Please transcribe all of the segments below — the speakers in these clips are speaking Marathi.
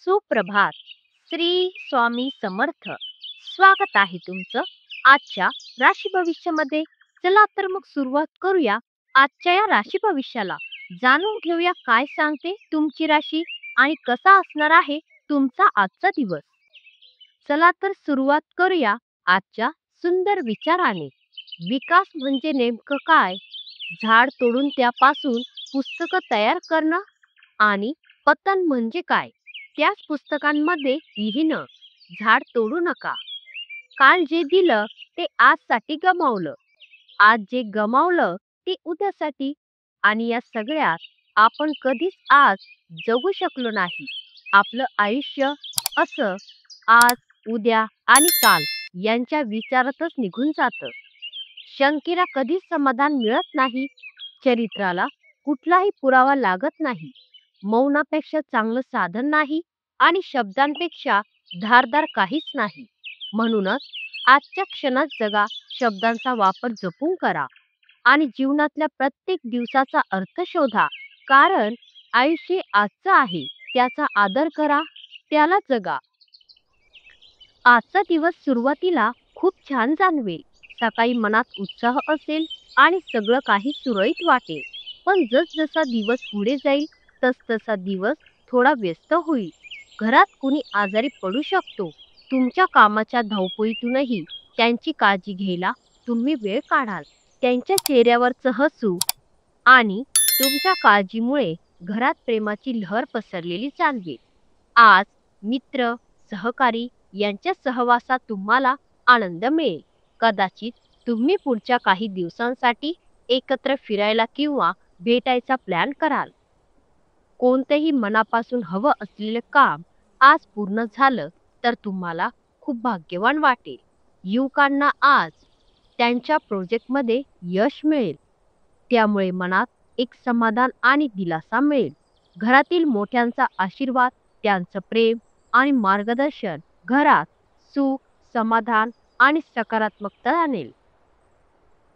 सुप्रभात. श्री स्वामी समर्थ. स्वागत आहे तुमचं आजच्या राशी भविष्यामध्ये. चला तर मग सुरुवात करूया आजच्या या राशी भविष्याला. जाणून घेऊया काय सांगते तुमची राशी आणि कसा असणार आहे तुमचा आजचा दिवस. चला तर सुरुवात करूया आजच्या सुंदर विचाराने. विकास म्हणजे नेमकं काय? झाड तोडून त्यापासून पुस्तकं तयार करणं आणि पतन म्हणजे काय? त्याच पुस्तकांमध्ये लिहिणं. झाड तोडू नका. काल जे दिलं ते आजसाठी गमावलं. आज जे गमावलं ते उद्यासाठी. आणि या सगळ्यात आपण कधीच आज जगू शकलो नाही. आपलं आयुष्य असं आज, उद्या आणि काल यांच्या विचारातच निघून जातं. शंकेला कधीच समाधान मिळत नाही. चरित्राला कुठलाही पुरावा लागत नाही. मौनापेक्षा चांगलं साधन नाही आणि शब्दांपेक्षा धारदार काहीच नाही. म्हणूनच आजच्या क्षणात जगा. शब्दांचा वापर जपून करा आणि जीवनातल्या प्रत्येक दिवसाचा अर्थ शोधा. कारण आयुष्य आजचं आहे, त्याचा आदर करा, त्याला जगा. आजचा दिवस सुरुवातीला खूप छान जाणवेल. सकाळी मनात उत्साह असेल आणि सगळं काही सुरळीत वाटेल. पण जसजसा दिवस पुढे जाईल तसतसा दिवस थोडा व्यस्त होईल. घरात कुणी आजारी पडू शकतो. तुमच्या कामाच्या धावपळीतूनही त्यांची काळजी घ्यायला तुम्ही वेळ काढाल. त्यांच्या चेहऱ्यावरचं हसू आणि तुमच्या काळजीमुळे घरात प्रेमाची लहर पसरलेली जाणवेल. आज मित्र, सहकारी यांच्या सहवासात तुम्हाला आनंद मिळेल. कदाचित तुम्ही पुढच्या काही दिवसांसाठी एकत्र फिरायला किंवा भेटायचा प्लॅन कराल. कोणतेही मनापासून हवं असलेलं काम आज पूर्ण झालं तर तुम्हाला खूप भाग्यवान वाटेल. युवकांना आज त्यांच्या प्रोजेक्टमध्ये यश मिळेल. त्यामुळे मनात एक समाधान आणि दिलासा मिळेल. घरातील मोठ्यांचा आशीर्वाद, त्यांचं प्रेम आणि मार्गदर्शन घरात सुख, समाधान आणि सकारात्मकता आणेल.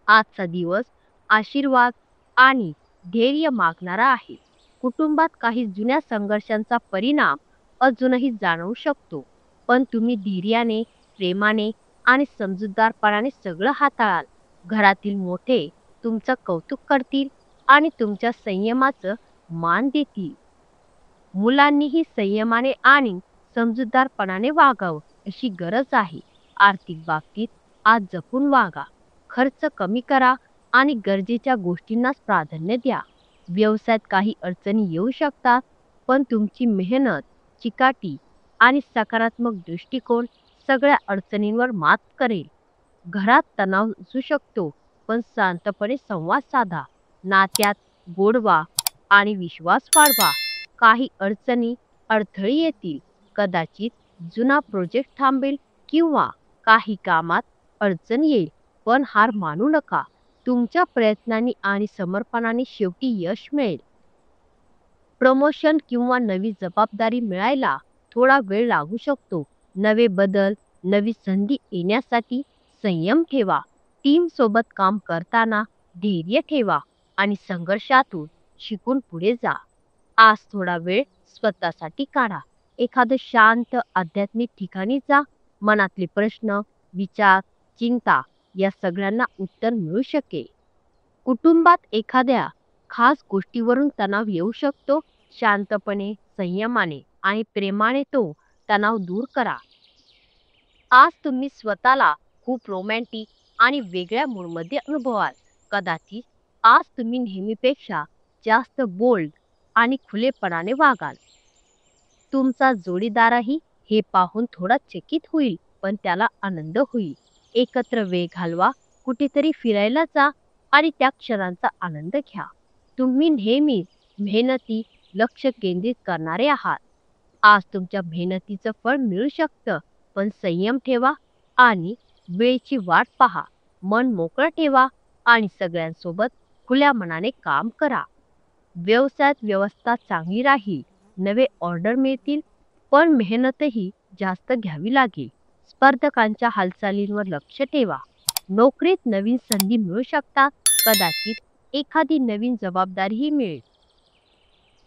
आजचा दिवस आशीर्वाद आणि धैर्य मागणारा आहे. कुटुंबात काही जुन्या संघर्षांचा परिणाम अजूनही जाणवू शकतो. पण तुम्ही धैर्याने, प्रेमाने आणि समजूतदारपणाने सगळं हाताळाल. घरातील मोठे तुमचं कौतुक करतील आणि तुमच्या संयमाचं मान देतील. मुलांनीही संयमाने आणि समजूतदारपणाने वागावं अशी गरज आहे. आर्थिक बाबतीत आज जपून वागा. खर्च कमी करा आणि गरजेच्या गोष्टींनाच प्राधान्य द्या. व्यवसायात काही अडचणी येऊ शकतात, पण तुमची मेहनत, चिकाटी आणि सकारात्मक दृष्टिकोन सगळ्या अडचणींवर मात करेल. घरात तणाव असू शकतो, पण शांतपणे संवाद साधा. नात्यात गोडवा आणि विश्वास वाढवा. काही अडचणी, अडथळे येतील. कदाचित जुना प्रोजेक्ट थांबेल किंवा काही कामात अडचण येईल, पण हार मानू नका. तुमच्या प्रयत्नांनी आणि समर्पणाने शेवटी यश मिळेल. प्रमोशन किंवा नवी जबाबदारी मिळायला थोडा वेळ लागू शकतो. नवे बदल, नवी संधी येण्यासाठी संयम ठेवा. टीम सोबत काम करताना धैर्य ठेवा आणि संघर्षातून शिकून पुढे जा. आज थोडा वेळ स्वतःसाठी काढा. एखादं शांत आध्यात्मिक ठिकाणी जा. मनातले प्रश्न, विचार, चिंता या सगळ्यांना उत्तर मिळू शकेल. कुटुंबात एखाद्या खास गोष्टीवरून तणाव येऊ शकतो. शांतपणे, संयमाने आणि प्रेमाने तो तणाव दूर करा. आज तुम्ही स्वतःला खूप रोमॅन्टिक आणि वेगळ्या मूडमध्ये अनुभवाल. कदाचित आज तुम्ही नेहमीपेक्षा जास्त बोल्ड आणि खुलेपणाने वागाल. तुमचा जोडीदारही हे पाहून थोडा चकित होईल, पण त्याला आनंद होईल. एकत्र वेळ घालवा, कुठेतरी फिरायला जा आणि त्या क्षणांचा आनंद घ्या. तुम्ही नेहमीच मेहनती, लक्ष केंद्रित करणारे आहात. आज तुमच्या मेहनतीचं फळ मिळू शकतं, पण संयम ठेवा आणि वेळेची वाट पहा. मन मोकळं ठेवा आणि सगळ्यांसोबत खुल्या मनाने काम करा. व्यवसायात व्यवस्था चांगली राहील. नवे ऑर्डर मिळतील, पण मेहनतही जास्त घ्यावी लागेल. स्पर्धकांच्या हालचालींवर लक्ष ठेवा. नोकरीत नवीन संधी मिळू शकतात. कदाचित एखादी नवीन जबाबदारीही मिळेल.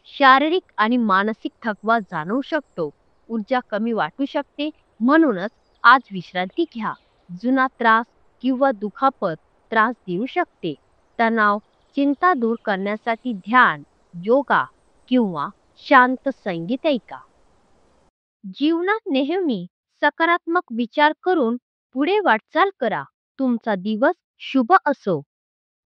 शारीरिक आणि मानसिक थकवा जाणवू शकतो, ऊर्जा कमी वाटू शकते. म्हणूनच आज विश्रांती घ्या. जुना त्रास किंवा दुखापत त्रास देऊ शकते. तणाव, चिंता दूर करण्यासाठी ध्यान, योगा किंवा शांत संगीत ऐका. जीवनात नेहमी सकारात्मक विचार करून पुढे वाटचाल करा. तुमचा दिवस शुभ असो.